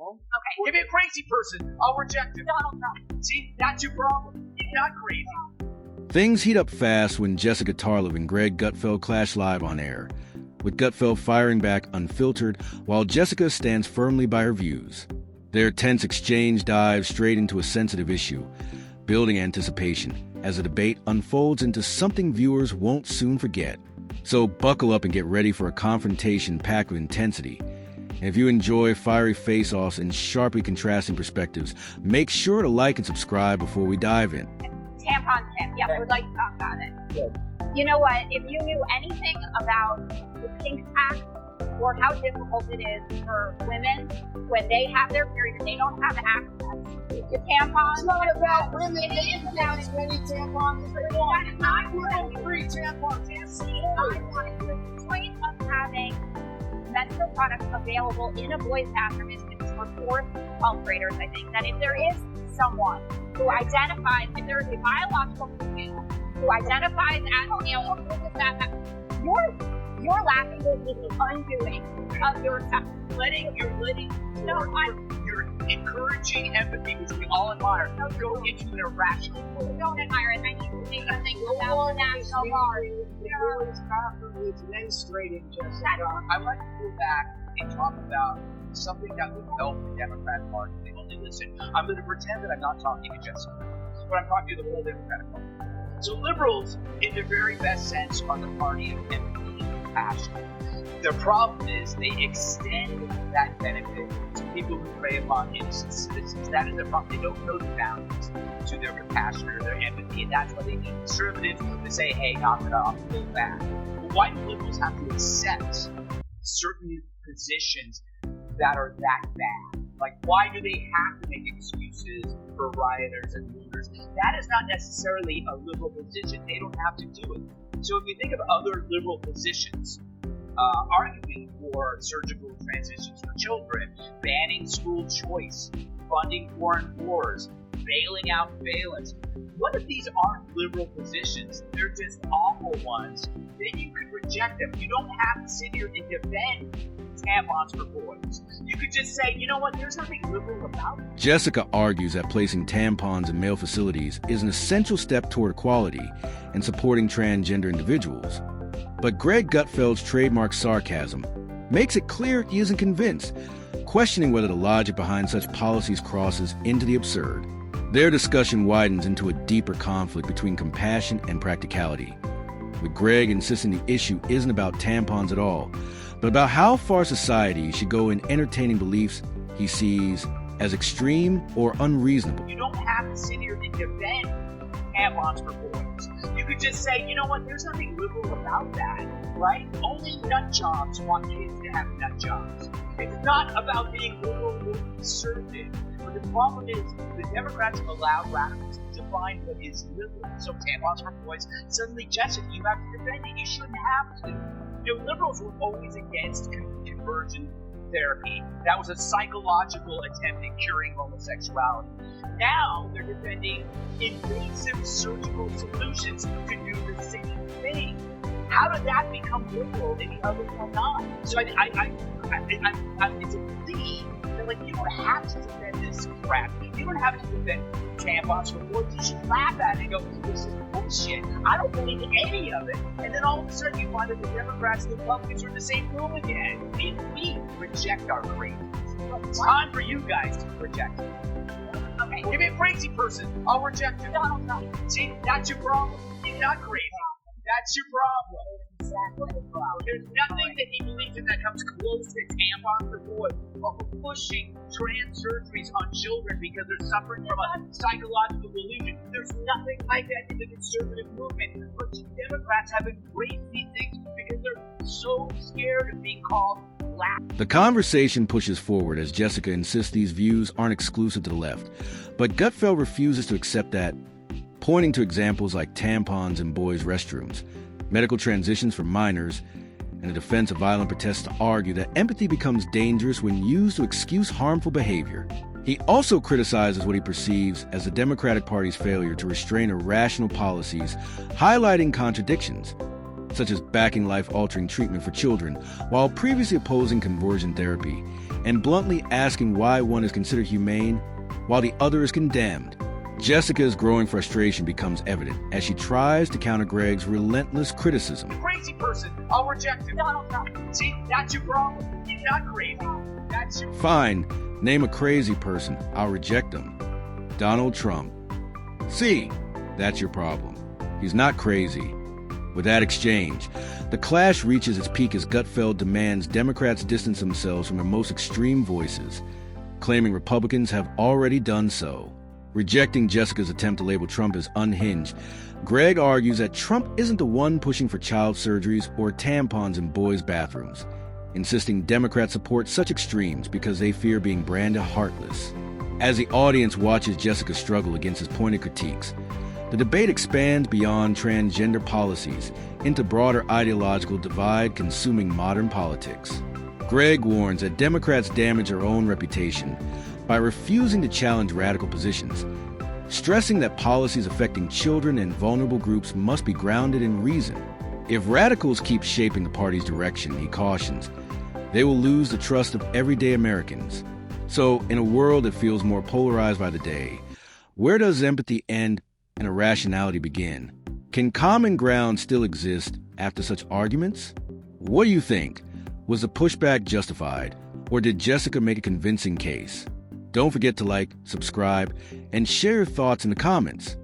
problem. Okay. Give me a crazy person. I'll reject him. Donald Trump. See, that's your problem. He's not crazy. Things heat up fast when Jessica Tarlov and Greg Gutfeld clash live on air, with Gutfeld firing back unfiltered while Jessica stands firmly by her views. Their tense exchange dives straight into a sensitive issue, building anticipation as the debate unfolds into something viewers won't soon forget. So buckle up and get ready for a confrontation packed with intensity. And if you enjoy fiery face-offs and sharply contrasting perspectives, make sure to like and subscribe before we dive in. Tampon tip. Yeah, we would like to talk about it. Good. You know what? If you knew anything about the pink pack or how difficult it is for women when they have their period and they don't have access to tampons. It's not about women. It is about as many tampons as they want. I want free tampons. I want the choice of having menstrual products available in a boys' bathroom is for 4th to 12th graders. I think that if there is someone who identifies, if there is a biological female who identifies as male or who is that, you're laughing at the undoing of yourself. You're encouraging empathy, which we all admire. Go into an irrational world. Don't admire it. I need to say something about the National Guard. It's menstruating, Jessica. I'd like to go back and talk about something that would help the Democrat Party. They only listen. I'm going to pretend that I'm not talking to Jessica, but I'm talking to the whole Democratic Party. So liberals, in their very best sense, are the party of empathy and compassion. Their problem is they extend that benefit to people who prey upon innocent citizens. That is their problem. They don't know the boundaries to their compassion or their empathy, and that's why they need conservatives to say, hey, knock it off, go back. But why do liberals have to accept certain positions that are that bad? Like, why do they have to make excuses for rioters and looters? That is not necessarily a liberal position. They don't have to do it. So if you think of other liberal positions, arguing for surgical transitions for children, banning school choice, funding foreign wars, bailing out valence. What if these aren't liberal positions? They're just awful ones. Then you could reject them. You don't have to sit here and defend tampons for boys. You could just say, you know what, there's nothing liberal about it. Jessica argues that placing tampons in male facilities is an essential step toward equality and supporting transgender individuals. But Greg Gutfeld's trademark sarcasm makes it clear he isn't convinced, questioning whether the logic behind such policies crosses into the absurd. Their discussion widens into a deeper conflict between compassion and practicality, with Greg insisting the issue isn't about tampons at all, but about how far society should go in entertaining beliefs he sees as extreme or unreasonable. You don't have to sit here and defend tampons for boys. You could just say, you know what, there's nothing liberal about that, right? Only nut jobs want kids to have nut jobs. It's not about being liberal or conservative. But the problem is the Democrats have allowed radicals to define what is liberal. So tampons for boys, suddenly, Jessica, you have to defend it. You shouldn't have to. You know, liberals were always against conversion therapy. That was a psychological attempt at curing homosexuality. Now they're defending invasive surgical solutions to do the same thing. How did that become liberal and the others are not? So it's a plea that, like, you don't have to defend this crap. You don't have to defend tampons for boys. You should laugh at it and go, this is bullshit. I don't believe any of it. And then all of a sudden you find that the Democrats and the Republicans are in the same room again. And we reject our crazies. It's time for you guys to reject it. Okay. Give me a crazy person. I'll reject him. Donald Trump. See, that's your problem. He's not crazy. That's your problem. Exactly the problem. There's nothing that he believes in that comes close to tampons for boys or for pushing trans surgeries on children because they're suffering from a psychological delusion. There's nothing like that in the conservative movement. But Democrats have embraced these things because they're so scared of being called black. The conversation pushes forward as Jessica insists these views aren't exclusive to the left, but Gutfeld refuses to accept that, pointing to examples like tampons in boys' restrooms, medical transitions for minors, and a defense of violent protests to argue that empathy becomes dangerous when used to excuse harmful behavior. He also criticizes what he perceives as the Democratic Party's failure to restrain irrational policies, highlighting contradictions. such as backing life-altering treatment for children, while previously opposing conversion therapy, and bluntly asking why one is considered humane while the other is condemned. Jessica's growing frustration becomes evident as she tries to counter Greg's relentless criticism. Crazy person, I'll reject him. Donald Trump. See, that's your problem. He's not crazy. That's your Fine, name a crazy person. I'll reject them. Donald Trump. See, that's your problem. He's not crazy. With that exchange, the clash reaches its peak as Gutfeld demands Democrats distance themselves from their most extreme voices, claiming Republicans have already done so. Rejecting Jessica's attempt to label Trump as unhinged, Greg argues that Trump isn't the one pushing for child surgeries or tampons in boys' bathrooms, insisting Democrats support such extremes because they fear being branded heartless. As the audience watches Jessica struggle against his pointed critiques, the debate expands beyond transgender policies into broader ideological divide consuming modern politics. Greg warns that Democrats damage their own reputation by refusing to challenge radical positions, stressing that policies affecting children and vulnerable groups must be grounded in reason. If radicals keep shaping the party's direction, he cautions, they will lose the trust of everyday Americans. So, in a world that feels more polarized by the day, where does empathy end and irrationality begin? Can common ground still exist after such arguments? What do you think? Was the pushback justified, or did Jessica make a convincing case? Don't forget to like, subscribe, and share your thoughts in the comments.